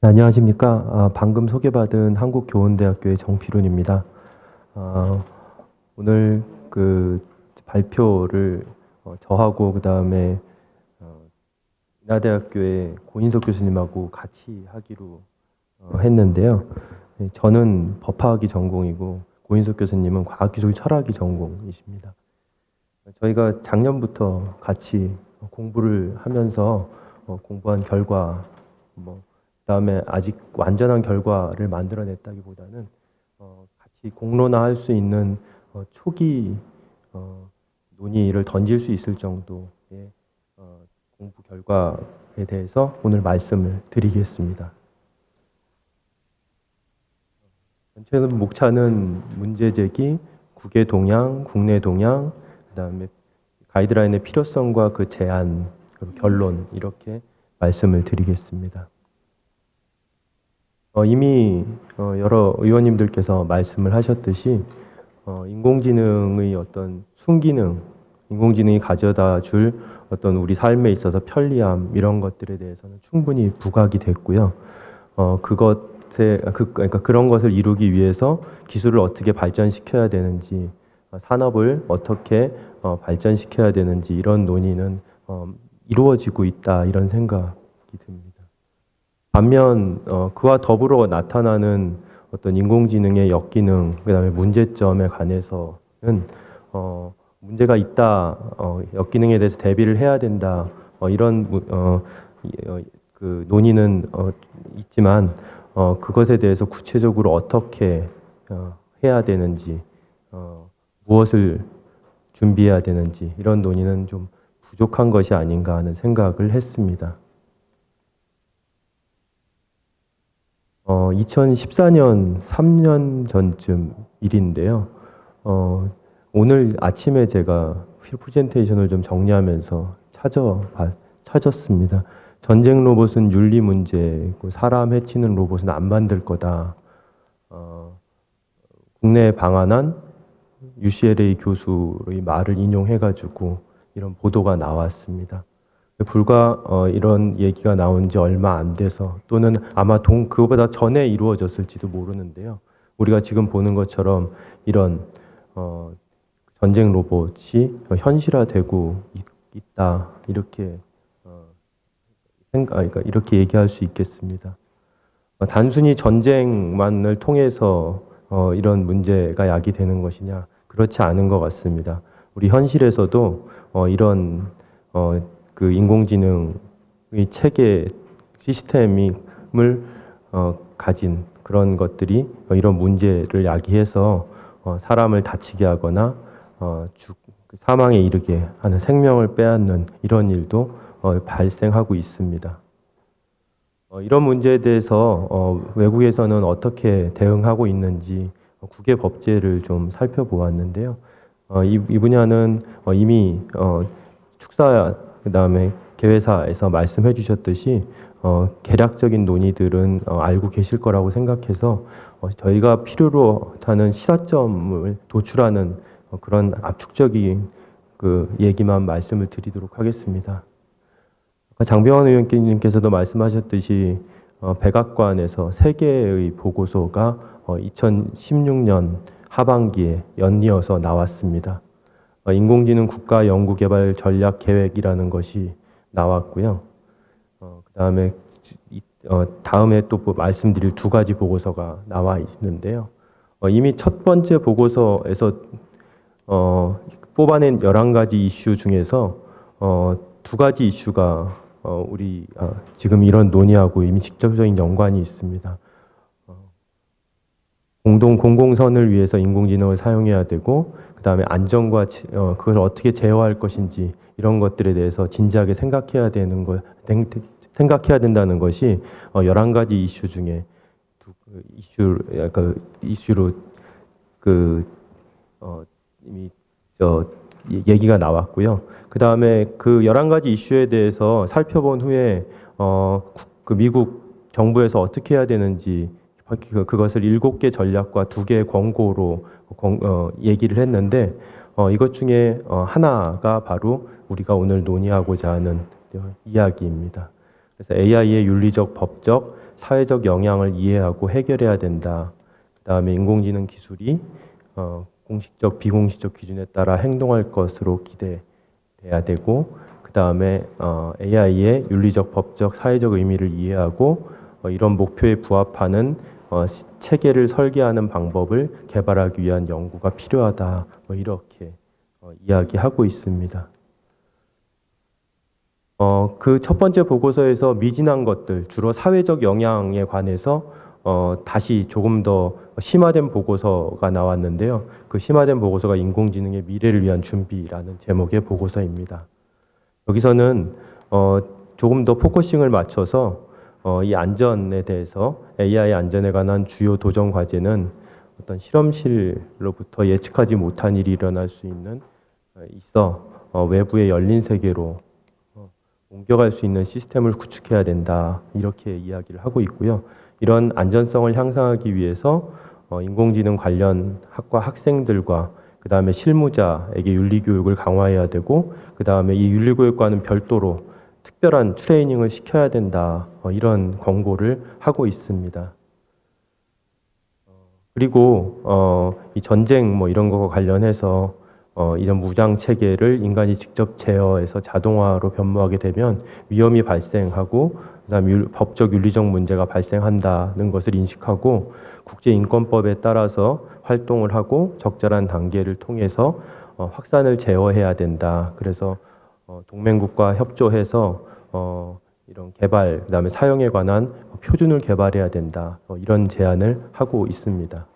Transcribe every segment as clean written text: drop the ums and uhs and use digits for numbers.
네, 안녕하십니까. 방금 소개받은 한국교원대학교의 정필훈입니다. 오늘 그 발표를 저하고 그다음에 인하대학교의 고인석 교수님하고 같이 하기로 했는데요. 네, 저는 법학이 전공이고 고인석 교수님은 과학기술 철학이 전공이십니다. 저희가 작년부터 같이 공부를 하면서 공부한 결과 그다음에 아직 완전한 결과를 만들어냈다기보다는 같이 공론화할 수 있는 초기 논의를 던질 수 있을 정도의 공부 결과에 대해서 오늘 말씀을 드리겠습니다. 전체는 목차는 문제 제기, 국외 동향, 국내 동향, 그다음에 가이드라인의 필요성과 그 제안, 결론 이렇게 말씀을 드리겠습니다. 이미 여러 의원님들께서 말씀을 하셨듯이 인공지능의 어떤 순기능, 인공지능이 가져다 줄 어떤 우리 삶에 있어서 편리함 이런 것들에 대해서는 충분히 부각이 됐고요. 그러니까 그런 것을 이루기 위해서 기술을 어떻게 발전시켜야 되는지, 산업을 어떻게 발전시켜야 되는지 이런 논의는 이루어지고 있다 이런 생각이 듭니다. 반면 그와 더불어 나타나는 어떤 인공지능의 역기능, 그다음에 문제점에 관해서는 문제가 있다, 역기능에 대해서 대비를 해야 된다, 이런 그 논의는 있지만 그것에 대해서 구체적으로 어떻게 해야 되는지, 무엇을 준비해야 되는지 이런 논의는 좀 부족한 것이 아닌가 하는 생각을 했습니다. 2014년 3년 전쯤 일인데요. 오늘 아침에 제가 프레젠테이션을 좀 정리하면서 찾았습니다. 전쟁 로봇은 윤리 문제고 사람 해치는 로봇은 안 만들 거다. 국내에 방한한 UCLA 교수의 말을 인용해가지고 이런 보도가 나왔습니다. 불과 이런 얘기가 나온 지 얼마 안 돼서 또는 아마 그거보다 전에 이루어졌을지도 모르는데요. 우리가 지금 보는 것처럼 이런 전쟁 로봇이 현실화되고 있다 이렇게 그러니까 이렇게 얘기할 수 있겠습니다. 단순히 전쟁만을 통해서 이런 문제가 야기되는 것이냐 그렇지 않은 것 같습니다. 우리 현실에서도 이런 그 인공지능의 체계 시스템을 가진 그런 것들이 이런 문제를 야기해서 사람을 다치게 하거나 사망에 이르게 하는 생명을 빼앗는 이런 일도 발생하고 있습니다. 이런 문제에 대해서 외국에서는 어떻게 대응하고 있는지 국외 법제를 좀 살펴보았는데요. 이 분야는 이미 축사 그다음에 개회사에서 말씀해 주셨듯이 개략적인 논의들은 알고 계실 거라고 생각해서 저희가 필요로 하는 시사점을 도출하는 그런 압축적인 그 얘기만 말씀을 드리도록 하겠습니다. 장병환 의원님께서도 말씀하셨듯이 백악관에서 세 개의 보고서가 2016년 하반기에 연이어서 나왔습니다. 인공지능 국가 연구개발 전략 계획이라는 것이 나왔고요. 그다음에 다음에 또 말씀드릴 두 가지 보고서가 나와 있는데요. 이미 첫 번째 보고서에서 뽑아낸 11가지 이슈 중에서 두 가지 이슈가 우리 지금 이런 논의하고 이미 직접적인 연관이 있습니다. 공공선을 위해서 인공지능을 사용해야 되고 그다음에 안전과 그걸 어떻게 제어할 것인지 이런 것들에 대해서 진지하게 생각해야 된다는 것이 11가지 이슈 중에 이슈로 이미 얘기가 나왔고요. 그다음에 그 11가지 이슈에 대해서 살펴본 후에 그 미국 정부에서 어떻게 해야 되는지 그것을 7개 전략과 2개의 권고로 얘기를 했는데 이것 중에 하나가 바로 우리가 오늘 논의하고자 하는 이야기입니다. 그래서 AI의 윤리적, 법적, 사회적 영향을 이해하고 해결해야 된다. 그다음에 인공지능 기술이 공식적, 비공식적 기준에 따라 행동할 것으로 기대돼야 되고, 그다음에 AI의 윤리적, 법적, 사회적 의미를 이해하고 이런 목표에 부합하는 체계를 설계하는 방법을 개발하기 위한 연구가 필요하다. 이렇게 이야기하고 있습니다. 그 첫 번째 보고서에서 미진한 것들, 주로 사회적 영향에 관해서 다시 조금 더 심화된 보고서가 나왔는데요. 그 심화된 보고서가 인공지능의 미래를 위한 준비라는 제목의 보고서입니다. 여기서는 조금 더 포커싱을 맞춰서 이 안전에 대해서, AI 안전에 관한 주요 도전 과제는 어떤 실험실로부터 예측하지 못한 일이 일어날 수 있어 외부의 열린 세계로 옮겨갈 수 있는 시스템을 구축해야 된다. 이렇게 이야기를 하고 있고요. 이런 안전성을 향상하기 위해서 인공지능 관련 학과 학생들과 그 다음에 실무자에게 윤리교육을 강화해야 되고, 그 다음에 이 윤리교육과는 별도로 특별한 트레이닝을 시켜야 된다. 이런 권고를 하고 있습니다. 그리고 이 전쟁 이런 거와 관련해서 이런 무장 체계를 인간이 직접 제어해서 자동화로 변모하게 되면 위험이 발생하고, 그다음에 법적 윤리적 문제가 발생한다는 것을 인식하고 국제인권법에 따라서 활동을 하고 적절한 단계를 통해서 확산을 제어해야 된다. 그래서 동맹국과 협조해서 이런 개발, 그다음에 사용에 관한 표준을 개발해야 된다. 이런 제안을 하고 있습니다.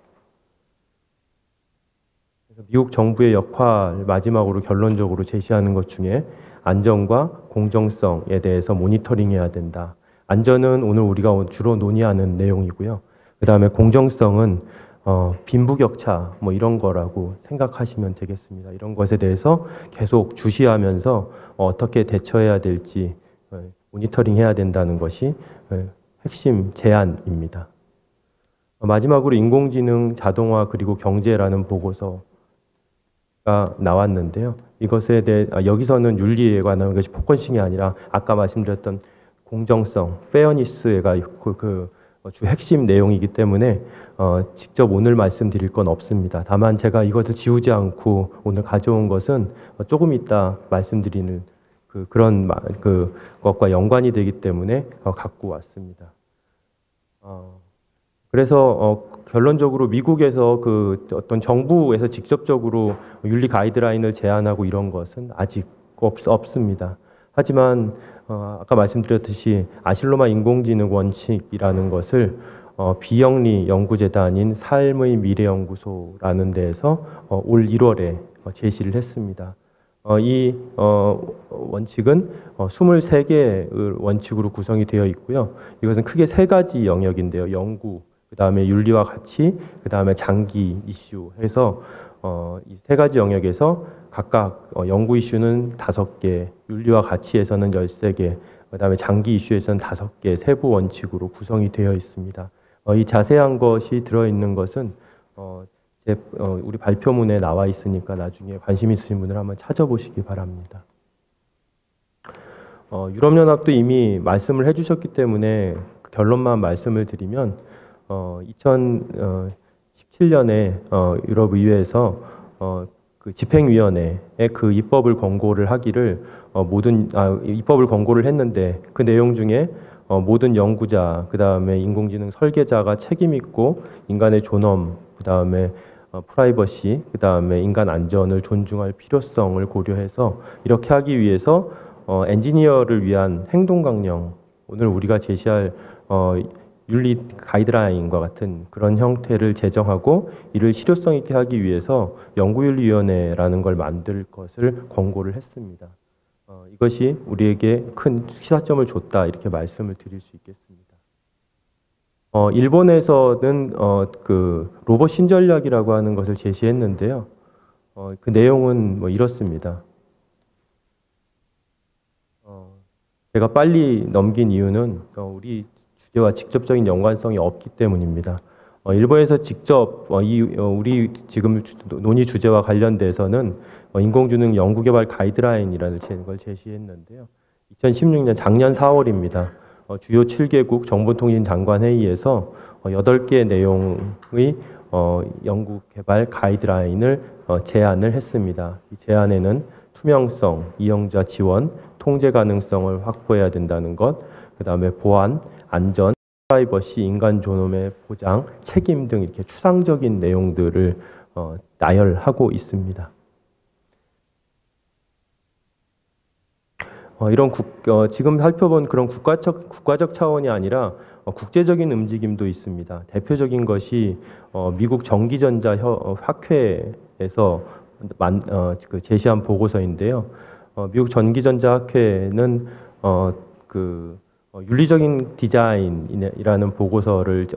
미국 정부의 역할 마지막으로 결론적으로 제시하는 것 중에 안전과 공정성에 대해서 모니터링해야 된다. 안전은 오늘 우리가 주로 논의하는 내용이고요. 그 다음에 공정성은 빈부격차 이런 거라고 생각하시면 되겠습니다. 이런 것에 대해서 계속 주시하면서 어떻게 대처해야 될지 모니터링해야 된다는 것이 핵심 제안입니다. 마지막으로 인공지능, 자동화 그리고 경제라는 보고서 나왔는데요. 이것에 대해 여기서는 윤리에 관한 것이 포커싱이 아니라 아까 말씀드렸던 공정성, 페어니스가 주 핵심 내용이기 때문에 직접 오늘 말씀드릴 건 없습니다. 다만 제가 이것을 지우지 않고 오늘 가져온 것은 조금 이따 말씀드리는 그런 것과 연관이 되기 때문에 갖고 왔습니다. 그래서 결론적으로 미국에서 어떤 정부에서 직접적으로 윤리 가이드라인을 제안하고 이런 것은 아직 없습니다. 하지만 아까 말씀드렸듯이 아실로마 인공지능 원칙이라는 것을 비영리 연구재단인 삶의 미래연구소라는 데에서 올 1월에 제시를 했습니다. 이 원칙은 23개의 원칙으로 구성이 되어 있고요. 이것은 크게 세 가지 영역인데요. 연구, 그 다음에 윤리와 가치, 그 다음에 장기 이슈 해서 이 세 가지 영역에서 각각 연구 이슈는 5개, 윤리와 가치에서는 13개, 그 다음에 장기 이슈에서는 5개 세부 원칙으로 구성이 되어 있습니다. 이 자세한 것이 들어있는 것은 우리 발표문에 나와 있으니까 나중에 관심 있으신 분들 한번 찾아보시기 바랍니다. 유럽연합도 이미 말씀을 해주셨기 때문에 결론만 말씀을 드리면 2017년에 유럽의회에서 그 집행위원회에 그 입법을 권고를 하기를 입법을 권고를 했는데 그 내용 중에 모든 연구자, 그 다음에 인공지능 설계자가 책임 있고 인간의 존엄, 그 다음에 프라이버시, 그 다음에 인간 안전을 존중할 필요성을 고려해서 이렇게 하기 위해서 엔지니어를 위한 행동 강령, 오늘 우리가 제시할 윤리 가이드라인과 같은 그런 형태를 제정하고 이를 실효성 있게 하기 위해서 연구윤리위원회라는 걸 만들 것을 권고를 했습니다. 이것이 우리에게 큰 시사점을 줬다 이렇게 말씀을 드릴 수 있겠습니다. 일본에서는 그 로봇 신전략이라고 하는 것을 제시했는데요. 그 내용은 이렇습니다. 제가 빨리 넘긴 이유는 우리 주제와 직접적인 연관성이 없기 때문입니다. 일본에서 직접 우리 지금 논의 주제와 관련돼서는 인공지능 연구개발 가이드라인이라는 걸 제시했는데요. 2016년 작년 4월입니다. 주요 7개국 정보통신장관 회의에서 8개 내용의 연구 개발 가이드라인을 제안을 했습니다. 이 제안에는 투명성, 이용자 지원, 통제 가능성을 확보해야 된다는 것, 그 다음에 보안, 안전, 프라이버시, 인간 존엄의 보장, 책임 등 이렇게 추상적인 내용들을 나열하고 있습니다. 이런 지금 살펴본 그런 국가적 차원이 아니라 국제적인 움직임도 있습니다. 대표적인 것이 미국 전기전자 학회에서 제시한 보고서인데요. 미국 전기전자 학회는 윤리적인 디자인이라는 보고서를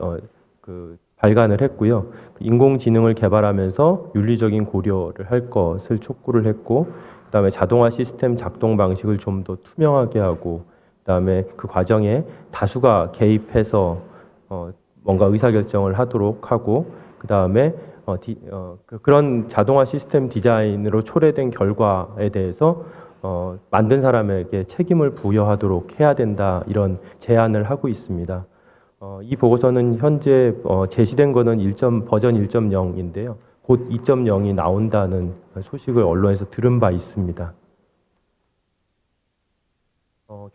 발간을 했고요. 인공지능을 개발하면서 윤리적인 고려를 할 것을 촉구를 했고, 그다음에 자동화 시스템 작동 방식을 좀 더 투명하게 하고, 그다음에 그 과정에 다수가 개입해서 뭔가 의사결정을 하도록 하고, 그다음에 그런 자동화 시스템 디자인으로 초래된 결과에 대해서 만든 사람에게 책임을 부여하도록 해야 된다, 이런 제안을 하고 있습니다. 이 보고서는 현재 제시된 거는 버전 1.0인데요. 곧 2.0이 나온다는 소식을 언론에서 들은 바 있습니다.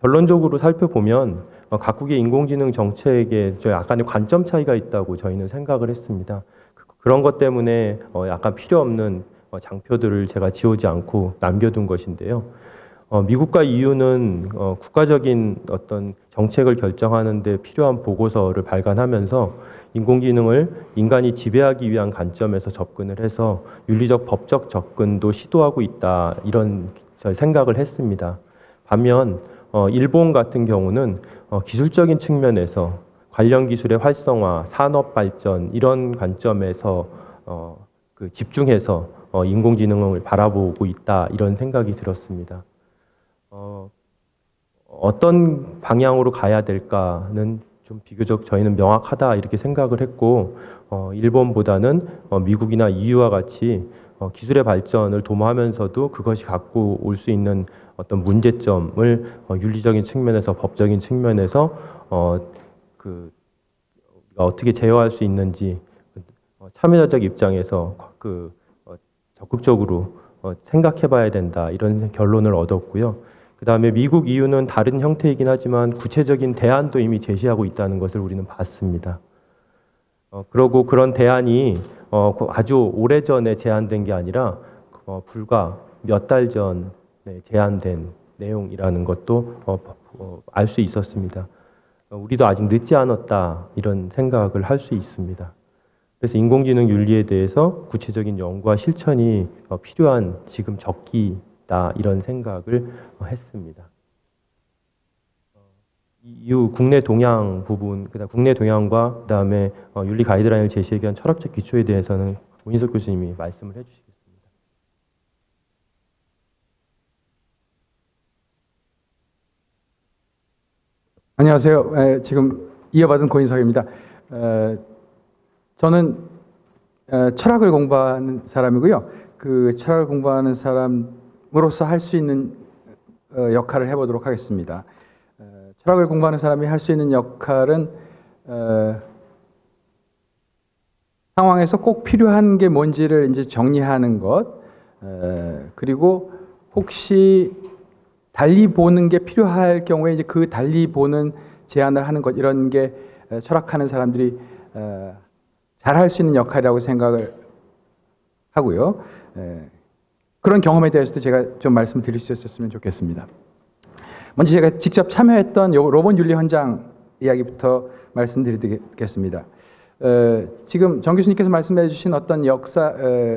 결론적으로 살펴보면 각국의 인공지능 정책에 약간의 관점 차이가 있다고 저희는 생각을 했습니다. 그런 것 때문에 약간 필요 없는 장표들을 제가 지우지 않고 남겨둔 것인데요. 미국과 EU는 국가적인 어떤 정책을 결정하는 데 필요한 보고서를 발간하면서 인공지능을 인간이 지배하기 위한 관점에서 접근을 해서 윤리적 법적 접근도 시도하고 있다, 이런 생각을 했습니다. 반면 일본 같은 경우는 기술적인 측면에서 관련 기술의 활성화, 산업 발전, 이런 관점에서 집중해서 인공지능을 바라보고 있다, 이런 생각이 들었습니다. 어떤 방향으로 가야 될까는 좀 비교적 저희는 명확하다, 이렇게 생각을 했고, 일본보다는 미국이나 EU와 같이 기술의 발전을 도모하면서도 그것이 갖고 올 수 있는 어떤 문제점을 윤리적인 측면에서, 법적인 측면에서 어떻게 제어할 수 있는지 참여자적 입장에서 적극적으로 생각해봐야 된다, 이런 결론을 얻었고요. 그 다음에 미국, EU는 다른 형태이긴 하지만 구체적인 대안도 이미 제시하고 있다는 것을 우리는 봤습니다. 그러고 그런 대안이 아주 오래전에 제안된 게 아니라 불과 몇 달 전에 제안된 내용이라는 것도 알 수 있었습니다. 우리도 아직 늦지 않았다, 이런 생각을 할 수 있습니다. 그래서 인공지능 윤리에 대해서 구체적인 연구와 실천이 필요한 지금 적기다, 이런 생각을 했습니다. 이후 국내 동향 부분, 그다음 국내 동향과 그다음에 윤리 가이드라인을 제시하기 위한 철학적 기초에 대해서는 오인석 교수님이 말씀을 해주시겠습니다. 안녕하세요. 지금 이어받은 고인석입니다. 저는 철학을 공부하는 사람이고요. 그 철학을 공부하는 사람으로서 할 수 있는 역할을 해보도록 하겠습니다. 철학을 공부하는 사람이 할 수 있는 역할은 상황에서 꼭 필요한 게 뭔지를 이제 정리하는 것, 그리고 혹시 달리 보는 게 필요할 경우에 이제 그 달리 보는 제안을 하는 것, 이런 게 철학하는 사람들이 잘 할 수 있는 역할이라고 생각을 하고요. 그런 경험에 대해서도 제가 좀 말씀드릴 수 있었으면 좋겠습니다. 먼저 제가 직접 참여했던 로봇 윤리 현장 이야기부터 말씀드리겠습니다. 지금 정 교수님께서 말씀해 주신 어떤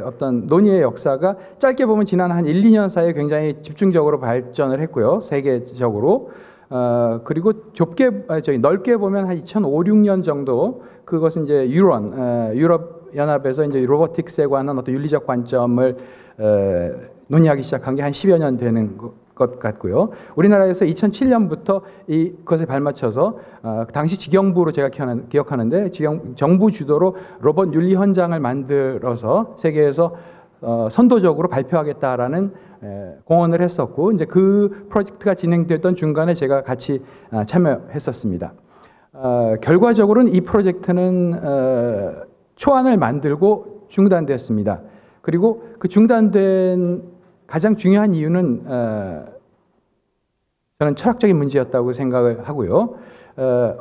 어떤 논의의 역사가 짧게 보면 지난 한 1, 2년 사이에 굉장히 집중적으로 발전을 했고요. 세계적으로. 그리고 넓게 보면 한 2005, 6년 정도, 그것은 이제 유럽 연합에서 이제 로보틱스에 관한 어떤 윤리적 관점을 논의하기 시작한 게 한 10여 년 되는 것 같고요. 우리나라에서 2007년부터 이것에 발맞춰서 당시 지경부로 제가 기억하는데 정부 주도로 로봇 윤리 현장을 만들어서 세계에서 선도적으로 발표하겠다라는 공헌을 했었고 이제 그 프로젝트가 진행되던 중간에 제가 같이 참여했었습니다. 결과적으로는 이 프로젝트는 초안을 만들고 중단됐습니다. 그리고 그 중단된 가장 중요한 이유는 저는 철학적인 문제였다고 생각을 하고요.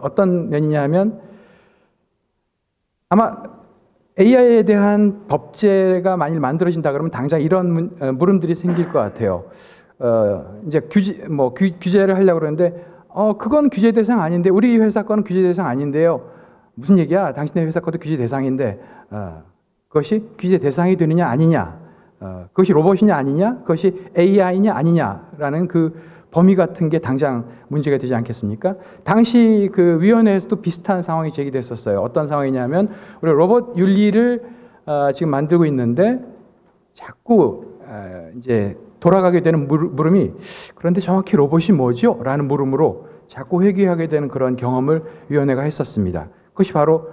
어떤 면이냐 하면 아마 AI에 대한 법제가 만일 만들어진다 그러면 당장 이런 물음들이 생길 것 같아요. 이제 규제를 하려고 그러는데 그건 규제 대상 아닌데 우리 회사 거는 규제 대상 아닌데요. 무슨 얘기야? 당신네 회사 것도 규제 대상인데 그것이 규제 대상이 되느냐 아니냐, 그것이 로봇이냐 아니냐, 그것이 AI냐 아니냐라는 그 범위 같은 게 당장 문제가 되지 않겠습니까? 당시 그 위원회에서도 비슷한 상황이 제기됐었어요. 어떤 상황이냐면 우리 로봇 윤리를 지금 만들고 있는데 자꾸 이제 돌아가게 되는 물음이 그런데 정확히 로봇이 뭐죠? 라는 물음으로 자꾸 회귀하게 되는 그런 경험을 위원회가 했었습니다. 그것이 바로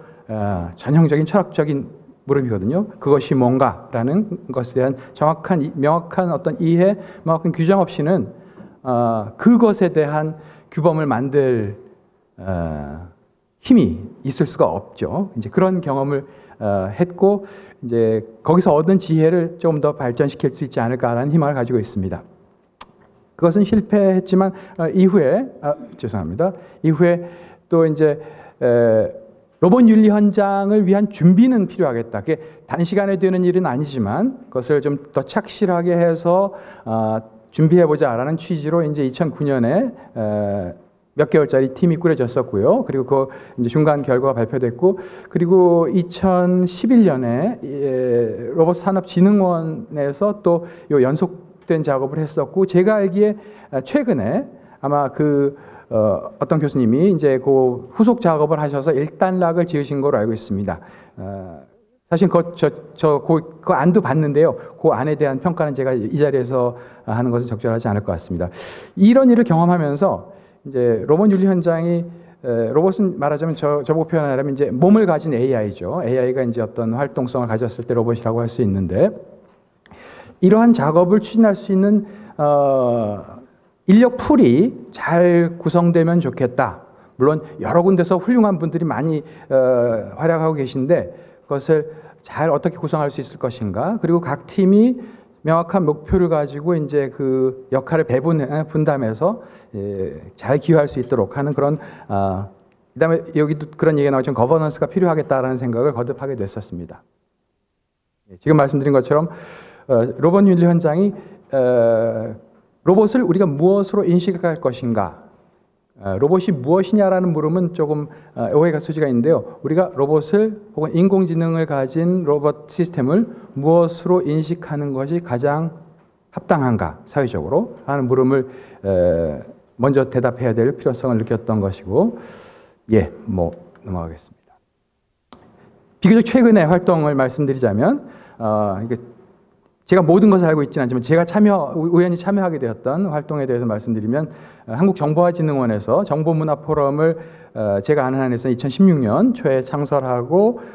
전형적인 철학적인 물음이거든요. 그것이 뭔가라는 것에 대한 명확한 어떤 이해, 명확한 규정 없이는 그것에 대한 규범을 만들 힘이 있을 수가 없죠. 이제 그런 경험을 했고 이제 거기서 얻은 지혜를 조금 더 발전시킬 수 있지 않을까라는 희망을 가지고 있습니다. 그것은 실패했지만 이후에 이후에 또 이제 로봇 윤리 현장을 위한 준비는 필요하겠다. 그게 단시간에 되는 일은 아니지만 그것을 좀 더 착실하게 해서 준비해보자라는 취지로 이제 2009년에 몇 개월짜리 팀이 꾸려졌었고요. 그리고 그 이제 중간 결과가 발표됐고, 그리고 2011년에 로봇산업진흥원에서 또 요 연속된 작업을 했었고, 제가 알기에 최근에 아마 어떤 교수님이 이제 그 후속 작업을 하셔서 일단락을 지으신 걸로 알고 있습니다. 사실 그 안도 봤는데요. 그 안에 대한 평가는 제가 이 자리에서 하는 것은 적절하지 않을 것 같습니다. 이런 일을 경험하면서 이제 로봇 윤리 현장이 로봇은 말하자면 저보고 표현하자면 이제 몸을 가진 AI죠. AI가 이제 어떤 활동성을 가졌을 때 로봇이라고 할 수 있는데, 이러한 작업을 추진할 수 있는 인력 풀이 잘 구성되면 좋겠다. 물론 여러 군데서 훌륭한 분들이 많이 활약하고 계신데 그것을 잘 어떻게 구성할 수 있을 것인가, 그리고 각 팀이 명확한 목표를 가지고 이제 그 역할을 분담해서 잘 기여할 수 있도록 하는 그런 그다음에 여기도 그런 얘기가 나오지만 거버넌스가 필요하겠다라는 생각을 거듭하게 됐었습니다. 지금 말씀드린 것처럼 로봇 윤리 현장이 로봇을 우리가 무엇으로 인식할 것인가, 로봇이 무엇이냐라는 물음은 조금 오해가 소지가 있는데요. 우리가 로봇을 혹은 인공지능을 가진 로봇 시스템을 무엇으로 인식하는 것이 가장 합당한가, 사회적으로 하는 물음을 먼저 대답해야 될 필요성을 느꼈던 것이고, 넘어가겠습니다. 비교적 최근의 활동을 말씀드리자면, 제가 모든 것을 알고 있지는 않지만 제가 우연히 참여하게 되었던 활동에 대해서 말씀드리면, 한국정보화진흥원에서 정보문화포럼을 제가 아는 한에서 2016년 초에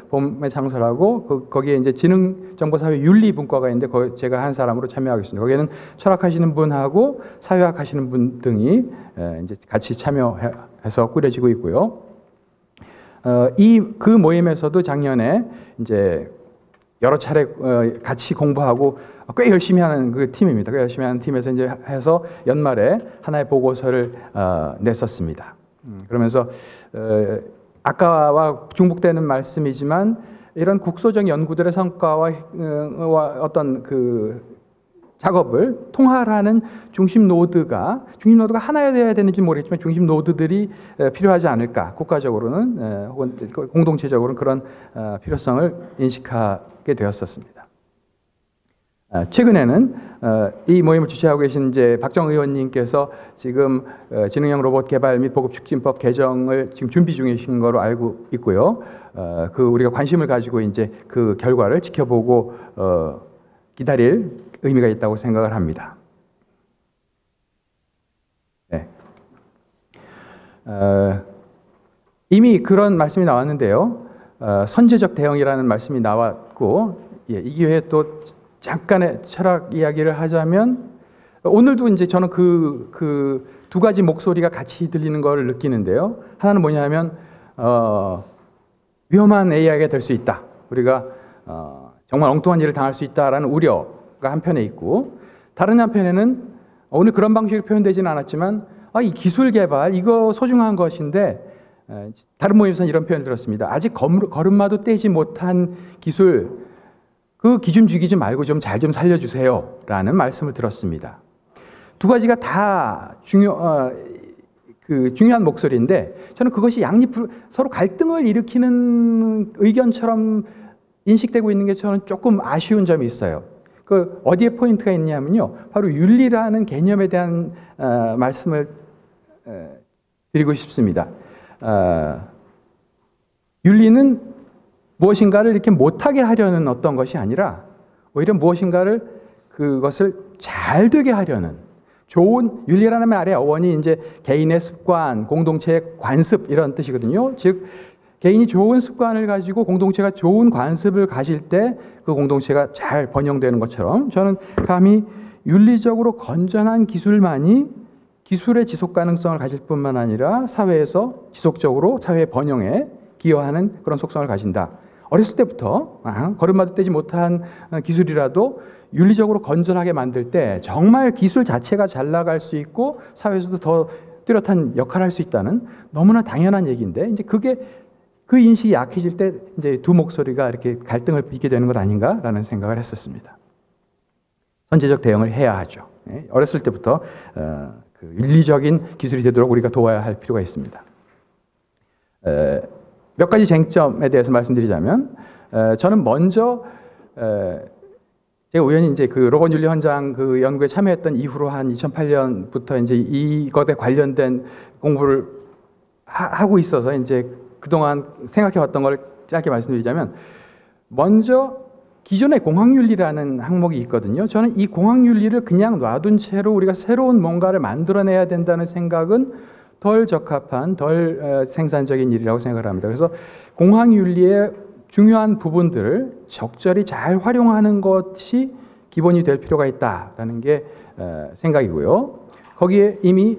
봄에 창설하고 거기에 이제 지능정보사회윤리분과가 있는데 제가 한 사람으로 참여하겠습니다. 거기에는 철학하시는 분하고 사회학 하시는 분 등이 이제 같이 참여해서 꾸려지고 있고요. 그 모임에서도 작년에 이제 여러 차례 같이 공부하고 꽤 열심히 하는 그 팀입니다. 꽤 열심히 하는 팀에서 이제 해서 연말에 하나의 보고서를 냈었습니다. 그러면서 아까와 중복되는 말씀이지만 이런 국소적 연구들의 성과와 어떤 그 작업을 통할하는 중심 노드가 하나여야 되는지 모르겠지만 중심 노드들이 필요하지 않을까, 국가적으로는 혹은 공동체적으로는 그런 필요성을 인식하게 되었었습니다. 최근에는 이 모임을 주최하고 계신 이제 박정 의원님께서 지금 지능형 로봇 개발 및 보급 촉진법 개정을 지금 준비 중이신 거로 알고 있고요. 우리가 관심을 가지고 이제 그 결과를 지켜보고 기다릴 의미가 있다고 생각을 합니다. 네. 이미 그런 말씀이 나왔는데요. 선제적 대응이라는 말씀이 나왔고, 이 기회에 또 잠깐의 철학 이야기를 하자면 오늘도 이제 저는 그 두 가지 목소리가 같이 들리는 걸 느끼는데요. 하나는 뭐냐면 위험한 AI가 될 수 있다. 우리가 정말 엉뚱한 일을 당할 수 있다라는 우려가 한편에 있고, 다른 한편에는 오늘 그런 방식으로 표현되지는 않았지만 이 기술 개발 이거 소중한 것인데, 다른 모임에서는 이런 표현을 들었습니다. 아직 걸음마도 떼지 못한 기술, 그 기준 죽이지 말고 좀 잘 좀 살려주세요 라는 말씀을 들었습니다. 두 가지가 다 중요한 목소리인데, 저는 그것이 서로 갈등을 일으키는 의견처럼 인식되고 있는 게 저는 조금 아쉬운 점이 있어요. 그 어디에 포인트가 있냐면요, 바로 윤리라는 개념에 대한 말씀을 드리고 싶습니다. 윤리는 무엇인가를 이렇게 못하게 하려는 어떤 것이 아니라 오히려 무엇인가를 그것을 잘 되게 하려는, 좋은 윤리라는 말의 어원이 이제 개인의 습관, 공동체의 관습 이런 뜻이거든요. 즉 개인이 좋은 습관을 가지고 공동체가 좋은 관습을 가질 때 그 공동체가 잘 번영되는 것처럼, 저는 감히 윤리적으로 건전한 기술만이 기술의 지속 가능성을 가질 뿐만 아니라 사회에서 지속적으로 사회 번영에 기여하는 그런 속성을 가진다. 어렸을 때부터 걸음마도 떼지 못한 기술이라도 윤리적으로 건전하게 만들 때 정말 기술 자체가 잘 나갈 수 있고 사회에서도 더 뚜렷한 역할을 할 수 있다는 너무나 당연한 얘기인데, 이제 그 인식이 약해질 때 이제 두 목소리가 이렇게 갈등을 빚게 되는 것 아닌가라는 생각을 했었습니다. 선제적 대응을 해야 하죠. 어렸을 때부터 그 윤리적인 기술이 되도록 우리가 도와야 할 필요가 있습니다. 몇 가지 쟁점에 대해서 말씀드리자면, 저는 먼저 제가 우연히 이제 그 로봇 윤리 현장 그 연구에 참여했던 이후로 한 2008년부터 이제 이것에 관련된 공부를 하고 있어서 이제 그동안 생각해왔던 걸 짧게 말씀드리자면, 먼저 기존의 공학윤리라는 항목이 있거든요. 저는 이 공학윤리를 그냥 놔둔 채로 우리가 새로운 뭔가를 만들어내야 된다는 생각은 덜 적합한, 덜 생산적인 일이라고 생각을 합니다. 그래서 공학윤리의 중요한 부분들을 적절히 잘 활용하는 것이 기본이 될 필요가 있다라는 게 생각이고요. 거기에 이미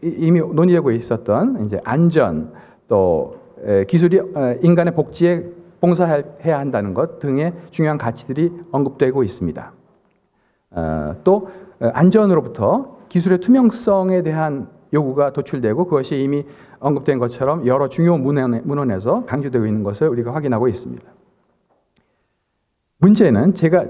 논의되고 있었던 이제 안전, 또 기술이 인간의 복지에 봉사해야 한다는 것 등의 중요한 가치들이 언급되고 있습니다. 또 안전으로부터 기술의 투명성에 대한 요구가 도출되고, 그것이 이미 언급된 것처럼 여러 중요 문헌에서 강조되고 있는 것을 우리가 확인하고 있습니다. 문제는 제가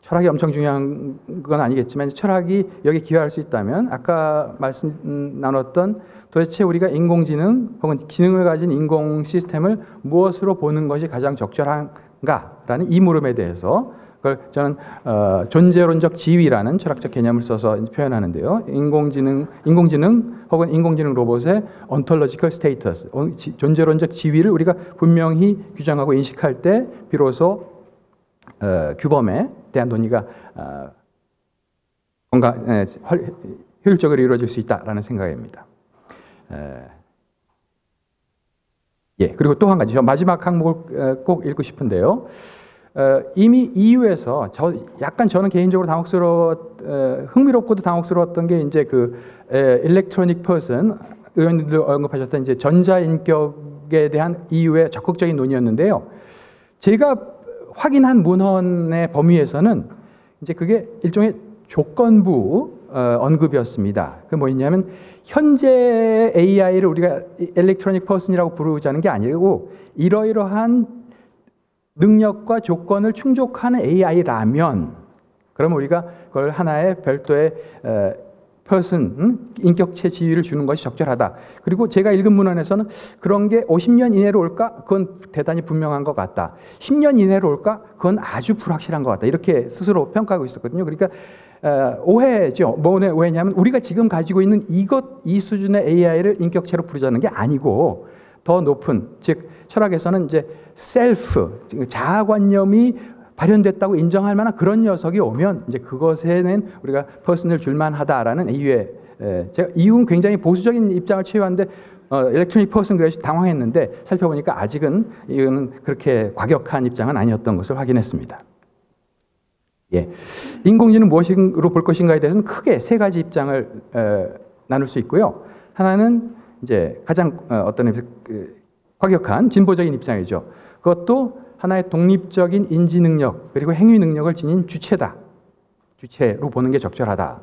철학이 엄청 중요한 건 아니겠지만, 철학이 여기 기여할 수 있다면 아까 나눴던 도대체 우리가 인공지능 혹은 지능을 가진 인공 시스템을 무엇으로 보는 것이 가장 적절한가라는 이 물음에 대해서, 그걸 저는 존재론적 지위라는 철학적 개념을 써서 표현하는데요. 인공지능 혹은 인공지능 로봇의 ontological status, 존재론적 지위를 우리가 분명히 규정하고 인식할 때 비로소 규범에 대한 논의가 효율적으로 이루어질 수 있다라는 생각입니다. 그리고 또 한 가지, 마지막 항목을 꼭 읽고 싶은데요. 이미 EU에서 저는 개인적으로 흥미롭고도 당혹스러웠던 게 이제 그 electronic person, 의원님들 언급하셨던 이제 전자인격에 대한 EU의 적극적인 논의였는데요. 제가 확인한 문헌의 범위에서는 이제 그게 일종의 조건부 언급이었습니다. 그게 뭐였냐면, 현재 AI를 우리가 electronic person이라고 부르자는 게 아니고, 이러이러한 능력과 조건을 충족하는 AI라면, 그러면 우리가 그걸 하나의 별도의 person, 인격체 지위를 주는 것이 적절하다. 그리고 제가 읽은 문헌에서는 그런 게 50년 이내로 올까? 그건 대단히 분명한 것 같다. 10년 이내로 올까? 그건 아주 불확실한 것 같다. 이렇게 스스로 평가하고 있었거든요. 그러니까 오해죠. 뭐의 오해냐면, 우리가 지금 가지고 있는 이 수준의 AI를 인격체로 부르자는 게 아니고, 더 높은, 즉 철학에서는 이제 셀프, 자아관념이 발현됐다고 인정할 만한 그런 녀석이 오면 이제 그것에는 우리가 퍼슨을 줄만하다라는 이유의, 제가 이유는 굉장히 보수적인 입장을 취해왔는데 일렉트로닉 퍼슨 그래서 당황했는데, 살펴보니까 아직은 이유는 그렇게 과격한 입장은 아니었던 것을 확인했습니다. 예, 인공지능 무엇으로 볼 것인가에 대해서는 크게 세 가지 입장을 나눌 수 있고요. 하나는 이제 가장 어떤 과격한 진보적인 입장이죠. 그것도 하나의 독립적인 인지 능력 그리고 행위 능력을 지닌 주체다. 주체로 보는 게 적절하다.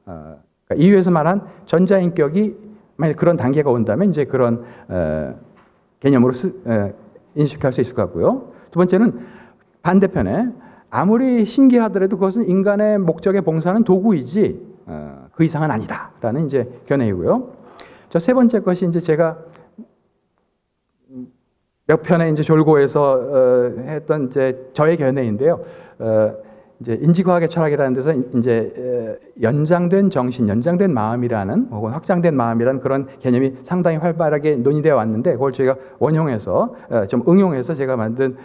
그러니까 이유에서 말한 전자인격이 만약 그런 단계가 온다면 이제 그런 개념으로 인식할 수 있을 것 같고요. 두 번째는 반대편에 아무리 신기하더라도 그것은 인간의 목적에 봉사하는 도구이지 그 이상은 아니다라는 이제 견해이고요. 저 세 번째 것이 이제 제가 몇 편의 이제 졸고에서 했던 이제 저의 견해인데요. 이제 인지과학의 철학이라는 데서 이제 연장된 정신, 연장된 마음이라는 혹은 확장된 마음이라는 그런 개념이 상당히 활발하게 논의되어 왔는데 그걸 저희가 원용해서 좀 응용해서 제가 만든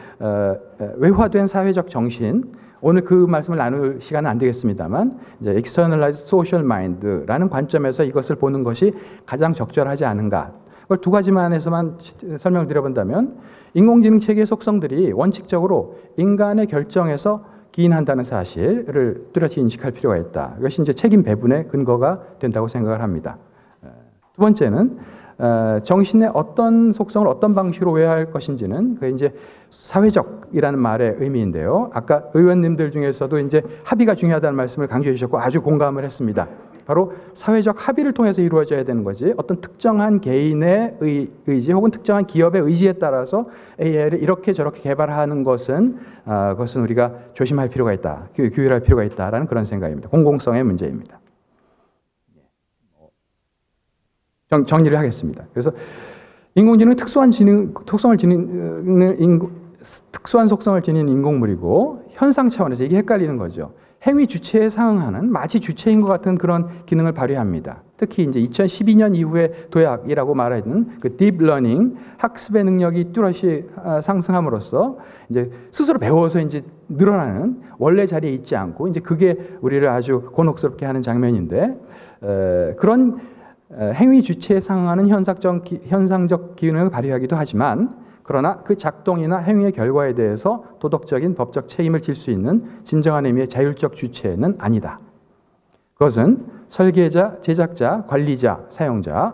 외화된 사회적 정신. 오늘 그 말씀을 나눌 시간은 안 되겠습니다만 이제 externalized social mind라는 관점에서 이것을 보는 것이 가장 적절하지 않은가. 그걸 두 가지만 해서만 설명을 드려본다면 인공지능 체계의 속성들이 원칙적으로 인간의 결정에서 기인한다는 사실을 뚜렷이 인식할 필요가 있다. 이것이 이제 책임 배분의 근거가 된다고 생각을 합니다. 두 번째는 정신의 어떤 속성을 어떤 방식으로 외화할 것인지는 그게 이제 사회적이라는 말의 의미인데요. 아까 의원님들 중에서도 이제 합의가 중요하다는 말씀을 강조해 주셨고 아주 공감을 했습니다. 바로 사회적 합의를 통해서 이루어져야 되는 거지 어떤 특정한 개인의 의지 혹은 특정한 기업의 의지에 따라서 AI를 이렇게 저렇게 개발하는 것은 그것은 우리가 조심할 필요가 있다. 규율할 필요가 있다라는 그런 생각입니다. 공공성의 문제입니다. 정리를 하겠습니다. 그래서 인공지능은 특수한 속성을 지닌 인공물이고 현상 차원에서 이게 헷갈리는 거죠. 행위 주체에 상응하는 마치 주체인 것 같은 그런 기능을 발휘합니다. 특히 이제 2012년 이후에 도약이라고 말하는 그 딥러닝 학습의 능력이 뚜렷이 상승함으로써 이제 스스로 배워서 이제 늘어나는 원래 자리에 있지 않고 이제 그게 우리를 아주 곤혹스럽게 하는 장면인데 그런 행위 주체에 상응하는 현상적 기능을 발휘하기도 하지만 그러나 그 작동이나 행위의 결과에 대해서 도덕적인 법적 책임을 질 수 있는 진정한 의미의 자율적 주체는 아니다. 그것은 설계자, 제작자, 관리자, 사용자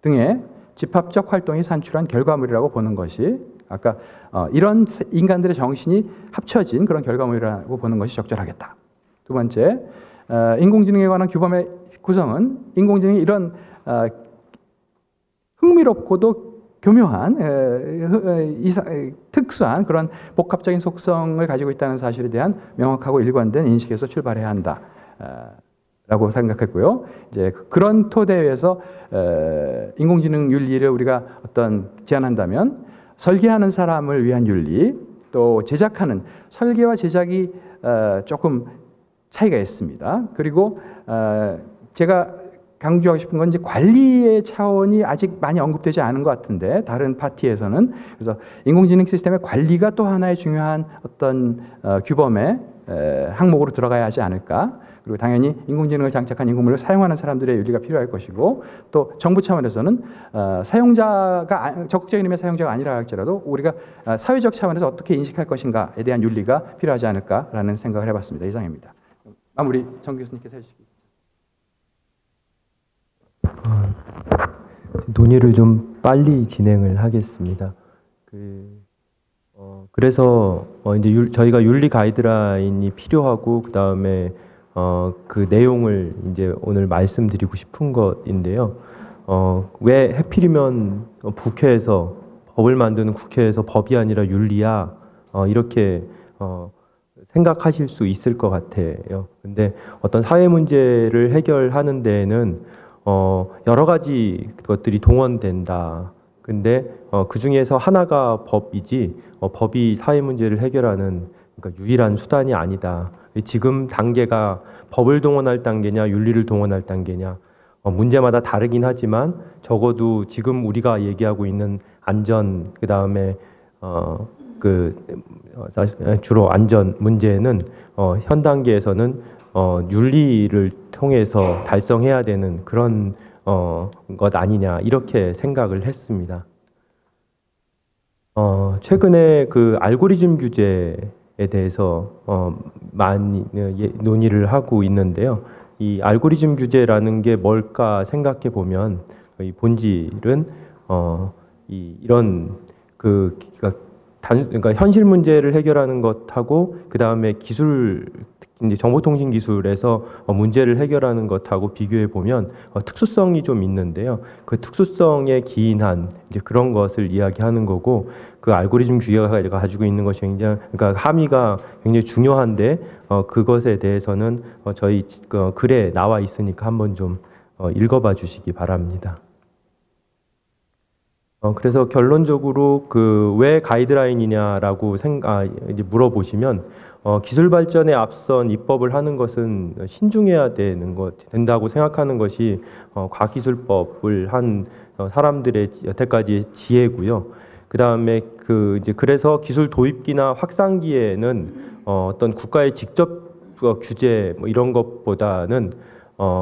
등의 집합적 활동이 산출한 결과물이라고 보는 것이 아까 이런 인간들의 정신이 합쳐진 그런 결과물이라고 보는 것이 적절하겠다. 두 번째, 인공지능에 관한 규범의 구성은 인공지능이 이런 흥미롭고도 교묘한 특수한 그런 복합적인 속성을 가지고 있다는 사실에 대한 명확하고 일관된 인식에서 출발해야 한다라고 생각했고요. 이제 그런 토대에서 인공지능 윤리를 우리가 제안한다면 설계하는 사람을 위한 윤리, 또 제작하는 설계와 제작이 조금 차이가 있습니다. 그리고 제가 강조하고 싶은 건 이제 관리의 차원이 아직 많이 언급되지 않은 것 같은데 다른 파티에서는 그래서 인공지능 시스템의 관리가 또 하나의 중요한 어떤 규범의 항목으로 들어가야 하지 않을까. 그리고 당연히 인공지능을 장착한 인공물을 사용하는 사람들의 윤리가 필요할 것이고 또 정부 차원에서는 사용자가 적극적인 의미의 사용자가 아니라 할지라도 우리가 사회적 차원에서 어떻게 인식할 것인가에 대한 윤리가 필요하지 않을까라는 생각을 해봤습니다. 이상입니다. 마무리 정 교수님께서 해주시기. 논의를 좀 빨리 진행을 하겠습니다. 그래서 이제 저희가 윤리 가이드라인이 필요하고 그 다음에 그 내용을 이제 오늘 말씀드리고 싶은 것인데요. 왜 하필이면 국회에서 법을 만드는 국회에서 법이 아니라 윤리야 이렇게 생각하실 수 있을 것 같아요. 근데 어떤 사회 문제를 해결하는 데에는 여러 가지 것들이 동원된다. 근데 그 중에서 하나가 법이지 법이 사회 문제를 해결하는 그러니까 유일한 수단이 아니다. 지금 단계가 법을 동원할 단계냐 윤리를 동원할 단계냐 문제마다 다르긴 하지만 적어도 지금 우리가 얘기하고 있는 안전 그 다음에 주로 안전 문제는 현 단계에서는 윤리를 통해서 달성해야 되는 그런 것 아니냐 이렇게 생각을 했습니다. 최근에 그 알고리즘 규제 대해서 많이 논의를 하고 있는데요. 이 알고리즘 규제라는 게 뭘까 생각해 보면 이 본질은 이런 그러니까 현실 문제를 해결하는 것하고 그 다음에 기술 이제 정보통신 기술에서 문제를 해결하는 것하고 비교해 보면 특수성이 좀 있는데요. 그 특수성에 기인한 이제 그런 것을 이야기하는 거고 그 알고리즘 규제가 가지고 있는 것이 굉장히 그러니까 함의가 굉장히 중요한데 그것에 대해서는 저희 글에 나와 있으니까 한번 좀 읽어봐 주시기 바랍니다. 그래서 결론적으로 그 왜 가이드라인이냐라고 이제 물어보시면 기술 발전에 앞선 입법을 하는 것은 신중해야 된다고 생각하는 것이 과기술법을 한 사람들의 여태까지 지혜고요. 그 다음에 이제 그래서 기술 도입기나 확산기에는 어떤 국가의 직접 규제 뭐 이런 것보다는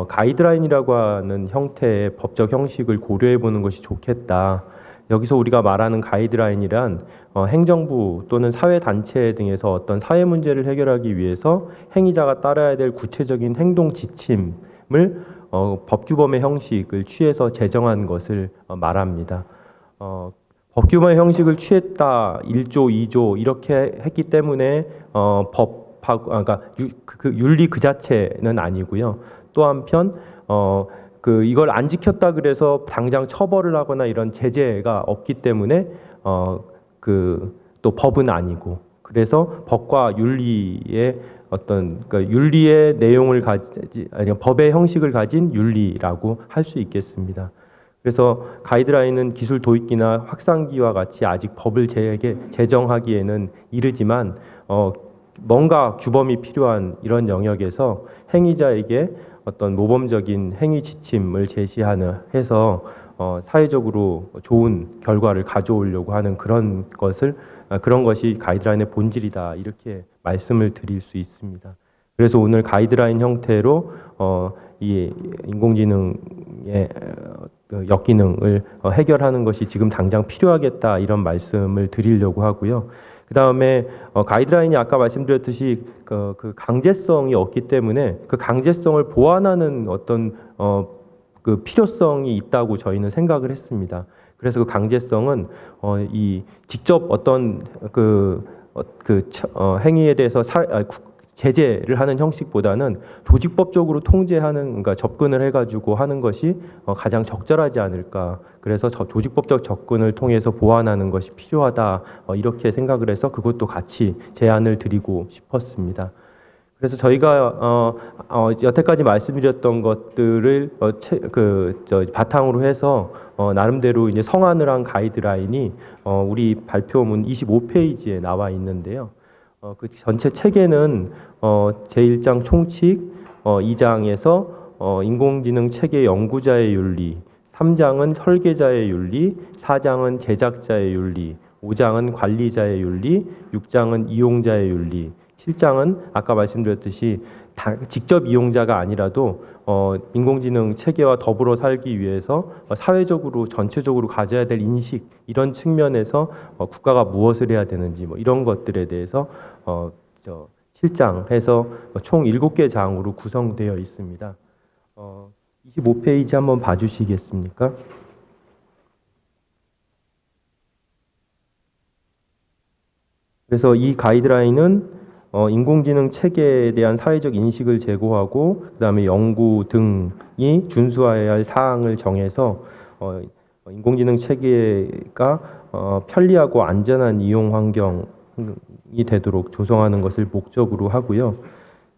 가이드라인이라고 하는 형태의 법적 형식을 고려해 보는 것이 좋겠다. 여기서 우리가 말하는 가이드라인이란 행정부 또는 사회단체 등에서 어떤 사회 문제를 해결하기 위해서 행위자가 따라야 될 구체적인 행동 지침을 법규범의 형식을 취해서 제정한 것을 말합니다. 법규범의 형식을 취했다 1조, 2조 이렇게 했기 때문에 그러니까 그 윤리 그 자체는 아니고요. 또 한편 이걸 안 지켰다 그래서 당장 처벌을 하거나 이런 제재가 없기 때문에 또 법은 아니고 그래서 법과 윤리의 그러니까 윤리의 내용을 아니 법의 형식을 가진 윤리라고 할 수 있겠습니다. 그래서 가이드라인은 기술 도입기나 확산기와 같이 아직 법을 제정하기에는 이르지만 뭔가 규범이 필요한 이런 영역에서 행위자에게 어떤 모범적인 행위 지침을 해서 사회적으로 좋은 결과를 가져오려고 하는 그런 것이 가이드라인의 본질이다 이렇게 말씀을 드릴 수 있습니다. 그래서 오늘 가이드라인 형태로 이 인공지능의 역기능을 해결하는 것이 지금 당장 필요하겠다 이런 말씀을 드리려고 하고요. 그 다음에 가이드라인이 아까 말씀드렸듯이 그 강제성이 없기 때문에 그 강제성을 보완하는 어떤 그 필요성이 있다고 저희는 생각을 했습니다. 그래서 그 강제성은 이 직접 어떤 행위에 대해서 제재를 하는 형식보다는 조직법적으로 통제하는 그러니까 접근을 해가지고 하는 것이 가장 적절하지 않을까. 그래서 조직법적 접근을 통해서 보완하는 것이 필요하다 이렇게 생각을 해서 그것도 같이 제안을 드리고 싶었습니다. 그래서 저희가 여태까지 말씀드렸던 것들을 바탕으로 해서 나름대로 이제 성안을 한 가이드라인이 우리 발표문 25페이지에 나와 있는데요. 그 전체 체계는 제1장 총칙, 2장에서 인공지능 체계 연구자의 윤리, 3장은 설계자의 윤리, 4장은 제작자의 윤리, 5장은 관리자의 윤리, 6장은 이용자의 윤리, 7장은 아까 말씀드렸듯이 직접 이용자가 아니라도 인공지능 체계와 더불어 살기 위해서 사회적으로 전체적으로 가져야 될 인식 이런 측면에서 국가가 무엇을 해야 되는지 뭐 이런 것들에 대해서 7장 해서 총 7개 장으로 구성되어 있습니다. 25페이지 한번 봐주시겠습니까? 그래서 이 가이드라인은 인공지능 체계에 대한 사회적 인식을 제고하고 그다음에 연구 등이 준수해야 할 사항을 정해서 인공지능 체계가 편리하고 안전한 이용 환경이 되도록 조성하는 것을 목적으로 하고요.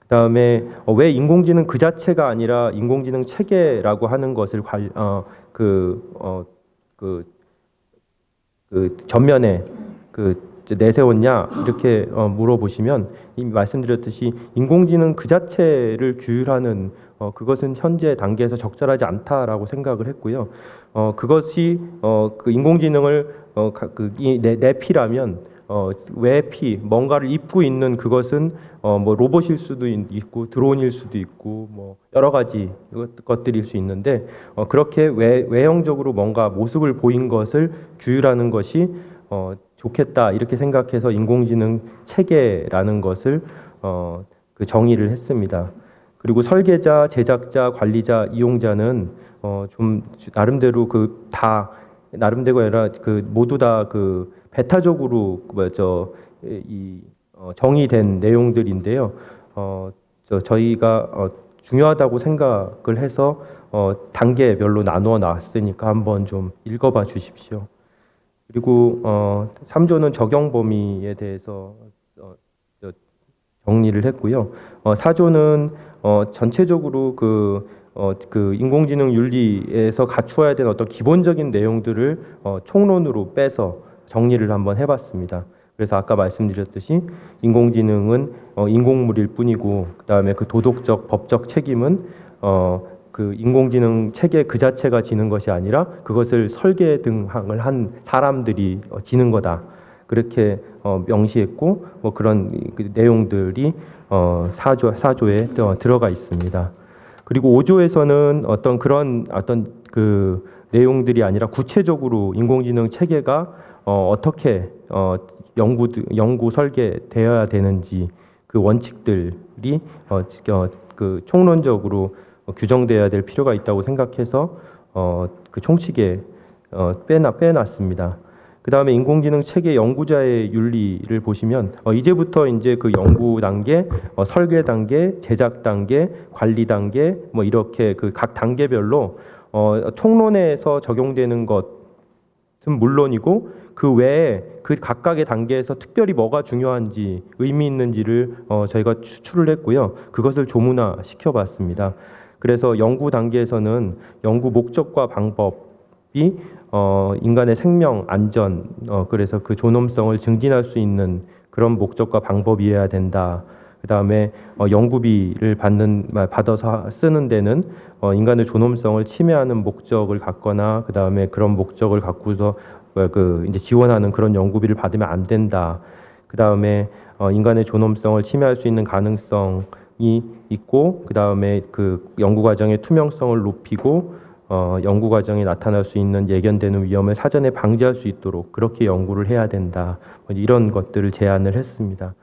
그다음에 왜 인공지능 그 자체가 아니라 인공지능 체계라고 하는 것을 전면에 내세웠냐 이렇게 물어보시면 이미 말씀드렸듯이 인공지능 그 자체를 규율하는 그것은 현재 단계에서 적절하지 않다라고 생각을 했고요. 그것이 그 인공지능을 내피라면 외피 뭔가를 입고 있는 그것은 뭐 로봇일 수도 있고 드론일 수도 있고 뭐 여러 가지 것들일 수 있는데 그렇게 외형적으로 뭔가 모습을 보인 것을 규율하는 것이 좋겠다 이렇게 생각해서 인공지능 체계라는 것을 그 정의를 했습니다. 그리고 설계자, 제작자, 관리자, 이용자는 좀 나름대로 나름대로 아니라 모두 다 배타적으로 정의된 내용들인데요. 저희가 중요하다고 생각을 해서 단계별로 나누어 놨으니까 한번 좀 읽어봐 주십시오. 그리고 3조는 적용 범위에 대해서 정리를 했고요. 4조는 전체적으로 인공지능 윤리에서 갖추어야 되는 어떤 기본적인 내용들을 총론으로 빼서 정리를 한번 해봤습니다. 그래서 아까 말씀드렸듯이 인공지능은 인공물일 뿐이고, 그다음에 그 도덕적, 법적 책임은 그 인공지능 체계 그 자체가 지는 것이 아니라 그것을 설계 등을 한 사람들이 지는 거다. 그렇게 명시했고, 뭐 그런 내용들이 4조에 들어가 있습니다. 그리고 5조에서는 어떤 그 내용들이 아니라 구체적으로 인공지능 체계가 어떻게 연구 설계되어야 되는지 그 원칙들이 그 총론적으로 규정되어야 될 필요가 있다고 생각해서 그 총칙에 빼놨습니다. 그 다음에 인공지능 체계 연구자의 윤리를 보시면 이제부터 이제 그 연구 단계, 설계 단계, 제작 단계, 관리 단계 뭐 이렇게 그 각 단계별로 총론에서 적용되는 것은 물론이고 그 외에 그 각각의 단계에서 특별히 뭐가 중요한지 의미 있는지를 저희가 추출을 했고요. 그것을 조문화 시켜봤습니다. 그래서 연구 단계에서는 연구 목적과 방법이 인간의 생명, 안전, 그래서 그 존엄성을 증진할 수 있는 그런 목적과 방법이어야 된다. 그 다음에 연구비를 받아서 쓰는 데는 인간의 존엄성을 침해하는 목적을 갖거나 그 다음에 그런 목적을 갖고서 이제 지원하는 그런 연구비를 받으면 안 된다. 그 다음에 인간의 존엄성을 침해할 수 있는 가능성이 있고, 그 다음에 그 연구 과정의 투명성을 높이고 연구 과정에 나타날 수 있는 예견되는 위험을 사전에 방지할 수 있도록 그렇게 연구를 해야 된다. 이런 것들을 제안을 했습니다.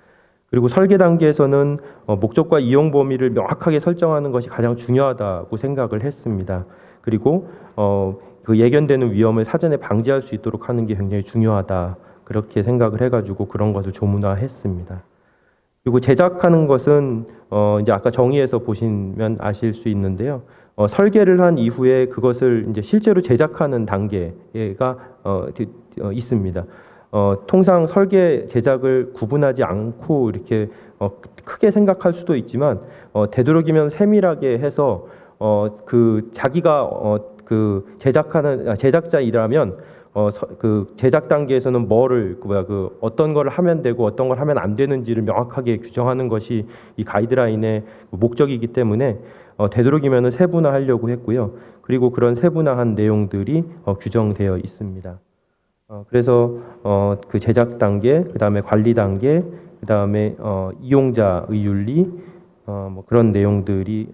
그리고 설계 단계에서는 목적과 이용 범위를 명확하게 설정하는 것이 가장 중요하다고 생각을 했습니다. 그리고 그 예견되는 위험을 사전에 방지할 수 있도록 하는 게 굉장히 중요하다. 그렇게 생각을 해가지고 그런 것을 조문화했습니다. 그리고 제작하는 것은 이제 아까 정의에서 보시면 아실 수 있는데요. 설계를 한 이후에 그것을 이제 실제로 제작하는 단계가 있습니다. 통상 설계 제작을 구분하지 않고 이렇게 크게 생각할 수도 있지만 되도록이면 세밀하게 해서 그 자기가 그 제작자이라면 그 제작 단계에서는 어떤 거를 하면 되고 어떤 걸 하면 안 되는지를 명확하게 규정하는 것이 이 가이드라인의 목적이기 때문에 되도록이면 세분화하려고 했고요. 그리고 그런 세분화한 내용들이 규정되어 있습니다. 그래서 그 제작 단계, 그 다음에 관리 단계, 그 다음에 이용자의 윤리, 뭐 그런 내용들이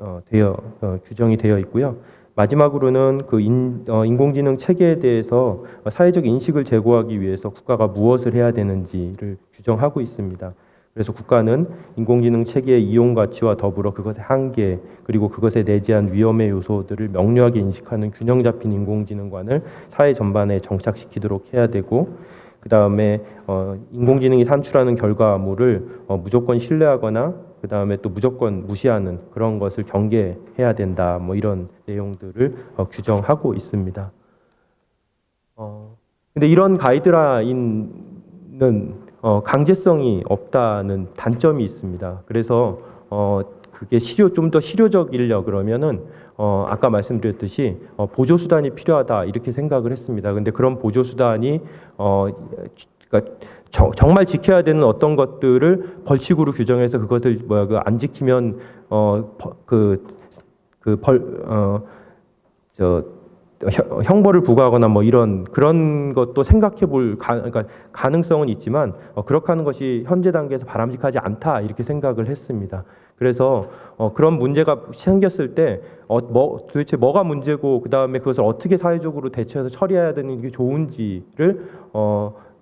규정이 되어 있고요. 마지막으로는 그 인공지능 체계에 대해서 사회적 인식을 제고하기 위해서 국가가 무엇을 해야 되는지를 규정하고 있습니다. 그래서 국가는 인공지능 체계의 이용 가치와 더불어 그것의 한계, 그리고 그것에 내재한 위험의 요소들을 명료하게 인식하는 균형 잡힌 인공지능관을 사회 전반에 정착시키도록 해야 되고, 그 다음에 인공지능이 산출하는 결과물을 무조건 신뢰하거나 그 다음에 또 무조건 무시하는 그런 것을 경계해야 된다. 뭐 이런 내용들을 규정하고 있습니다. 근데 이런 가이드라인은 강제성이 없다는 단점이 있습니다. 그래서 그게 좀 더 실효적이려 그러면은 아까 말씀드렸듯이 보조 수단이 필요하다 이렇게 생각을 했습니다. 근데 그런 보조 수단이 그러니까 정말 지켜야 되는 어떤 것들을 벌칙으로 규정해서 그것을 안 지키면 형벌을 부과하거나 뭐 그런 것도 생각해 볼 그러니까 가능성은 있지만 그렇게 하는 것이 현재 단계에서 바람직하지 않다 이렇게 생각을 했습니다. 그래서 그런 문제가 생겼을 때 도대체 뭐가 문제고 그 다음에 그것을 어떻게 사회적으로 대처해서 처리해야 되는 게 좋은지를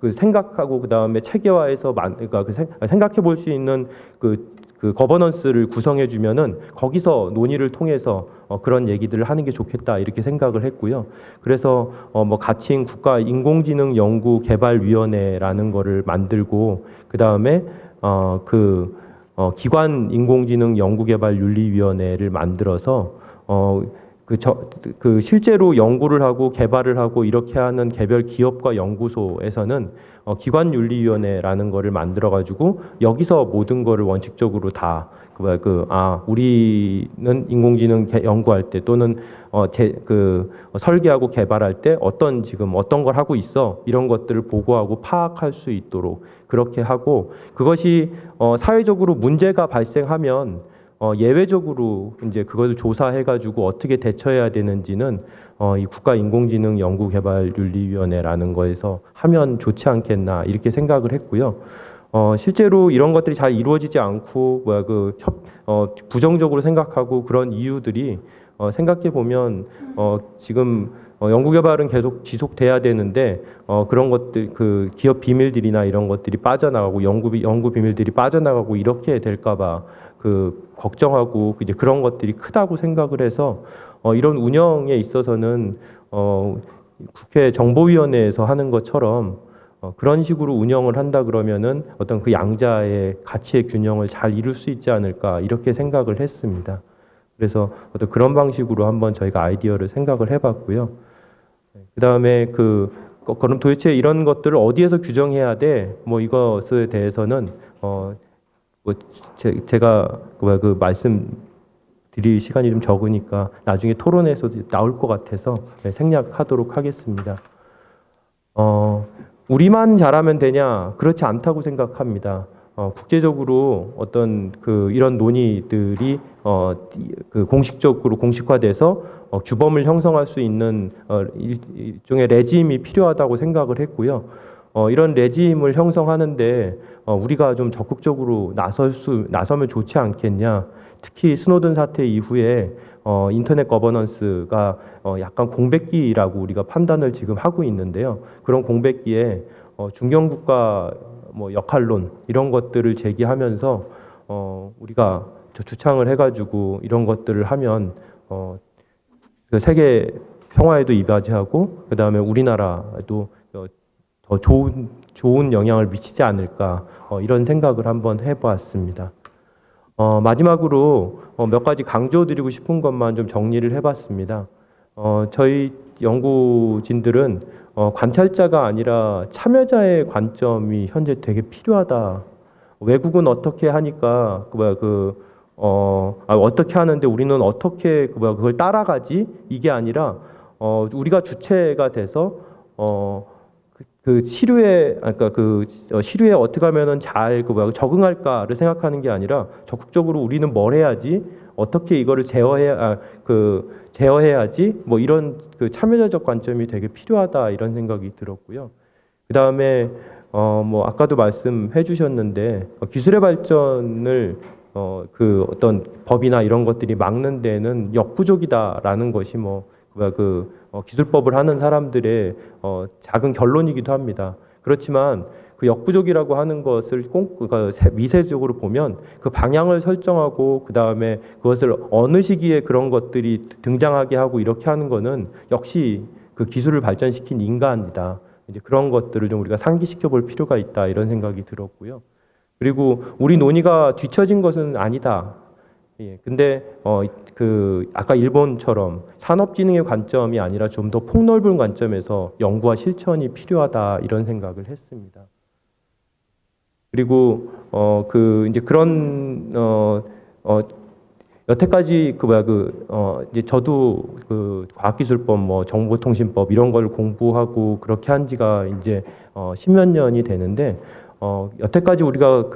그 생각하고 그 다음에 체계화해서 그러니까 생각해 볼 수 있는 그 거버넌스를 구성해 주면은 거기서 논의를 통해서 그런 얘기들을 하는 게 좋겠다 이렇게 생각을 했고요. 그래서 뭐 가칭 국가 인공지능 연구 개발 위원회라는 거를 만들고 그 다음에 기관 인공지능 연구 개발 윤리 위원회를 만들어서 실제로 연구를 하고 개발을 하고 이렇게 하는 개별 기업과 연구소에서는 기관윤리위원회라는 거를 만들어 가지고 여기서 모든 거를 원칙적으로 다 우리는 인공지능 연구할 때 또는 설계하고 개발할 때 지금 어떤 걸 하고 있어 이런 것들을 보고하고 파악할 수 있도록 그렇게 하고 그것이 사회적으로 문제가 발생하면 예외적으로 이제 그것을 조사해가지고 어떻게 대처해야 되는지는 이 국가인공지능 연구개발윤리위원회라는 거에서 하면 좋지 않겠나 이렇게 생각을 했고요. 실제로 이런 것들이 잘 이루어지지 않고 부정적으로 생각하고 그런 이유들이 생각해 보면 지금 연구개발은 계속 지속돼야 되는데 그런 것들 기업 비밀들이나 이런 것들이 빠져나가고 연구 비밀들이 빠져나가고 이렇게 될까봐 걱정하고 이제 그런 것들이 크다고 생각을 해서 이런 운영에 있어서는 국회 정보위원회에서 하는 것처럼 그런 식으로 운영을 한다 그러면은 어떤 그 양자의 가치의 균형을 잘 이룰 수 있지 않을까 이렇게 생각을 했습니다. 그래서 어떤 그런 방식으로 한번 저희가 아이디어를 생각을 해봤고요. 그 다음에 그럼 도대체 이런 것들을 어디에서 규정해야 돼? 뭐 이것에 대해서는 제가 말씀드릴 시간이 좀 적으니까 나중에 토론에서도 나올 것 같아서 생략하도록 하겠습니다. 우리만 잘하면 되냐? 그렇지 않다고 생각합니다. 국제적으로 어떤 이런 논의들이 공식적으로 공식화돼서 규범을 형성할 수 있는 일종의 레짐이 필요하다고 생각을 했고요. 이런 레짐을 형성하는데 우리가 좀 적극적으로 나서면 좋지 않겠냐. 특히 스노든 사태 이후에 인터넷 거버넌스가 약간 공백기라고 우리가 판단을 지금 하고 있는데요. 그런 공백기에 중견국가 역할론 이런 것들을 제기하면서 우리가 주창을 해가지고 이런 것들을 하면 세계 평화에도 이바지하고 그 다음에 우리나라에도 더 좋은 영향을 미치지 않을까 이런 생각을 한번 해보았습니다. 마지막으로 몇 가지 강조드리고 싶은 것만 좀 정리를 해봤습니다. 저희 연구진들은 관찰자가 아니라 참여자의 관점이 현재 되게 필요하다. 외국은 어떻게 하니까 어떻게 하는데 우리는 어떻게 그걸 따라가지? 이게 아니라 우리가 주체가 돼서 시류에 어떻게 하면은 잘 적응할까를 생각하는 게 아니라 적극적으로 우리는 뭘 해야지, 어떻게 이거를 제어해야지, 뭐 이런 참여자적 관점이 되게 필요하다 이런 생각이 들었고요. 그 다음에 아까도 말씀해 주셨는데 기술의 발전을 어떤 법이나 이런 것들이 막는 데는 역부족이다라는 것이 기술법을 하는 사람들의 작은 결론이기도 합니다. 그렇지만 그 역부족이라고 하는 것을 꼭 미세적으로 보면 그 방향을 설정하고 그 다음에 그것을 어느 시기에 그런 것들이 등장하게 하고 이렇게 하는 거는 역시 그 기술을 발전시킨 인간이다. 이제 그런 것들을 좀 우리가 상기시켜 볼 필요가 있다 이런 생각이 들었고요. 그리고 우리 논의가 뒤처진 것은 아니다. 예, 근데 아까 일본처럼 산업진흥의 관점이 아니라 좀 더 폭넓은 관점에서 연구와 실천이 필요하다 이런 생각을 했습니다. 그리고 이제 그런 여태까지 이제 저도 과학기술법, 정보통신법 이런 걸 공부하고 그렇게 한 지가 이제 10몇 년이 되는데. 여태까지 우리가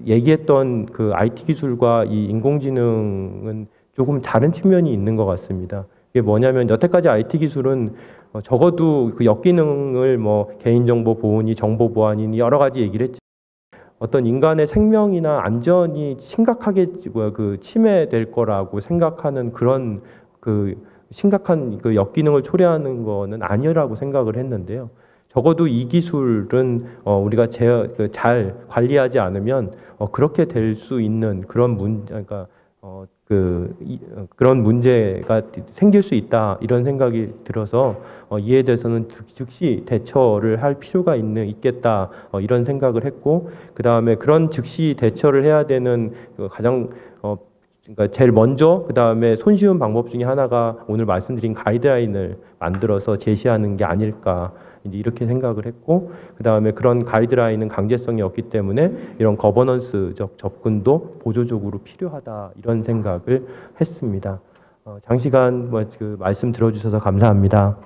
얘기했던 IT 기술과 이 인공지능은 조금 다른 측면이 있는 것 같습니다. 이게 뭐냐면 여태까지 IT 기술은 적어도 역기능을 개인정보 보호니 정보 보안이니 여러 가지 얘기를 했지. 어떤 인간의 생명이나 안전이 심각하게 침해될 거라고 생각하는 그런 심각한 역기능을 초래하는 거는 아니라고 생각을 했는데요. 적어도 이 기술은 우리가 잘 관리하지 않으면 그렇게 될 수 있는 그런 그러니까 그런 문제가 생길 수 있다 이런 생각이 들어서 이에 대해서는 즉시 대처를 할 필요가 있겠다 이런 생각을 했고, 그 다음에 그런 즉시 대처를 해야 되는 가장 그러니까 제일 먼저 그 다음에 손쉬운 방법 중에 하나가 오늘 말씀드린 가이드라인을 만들어서 제시하는 게 아닐까 이제 이렇게 생각을 했고, 그 다음에 그런 가이드라인은 강제성이 없기 때문에 이런 거버넌스적 접근도 보조적으로 필요하다 이런 생각을 했습니다. 장시간 말씀 들어주셔서 감사합니다.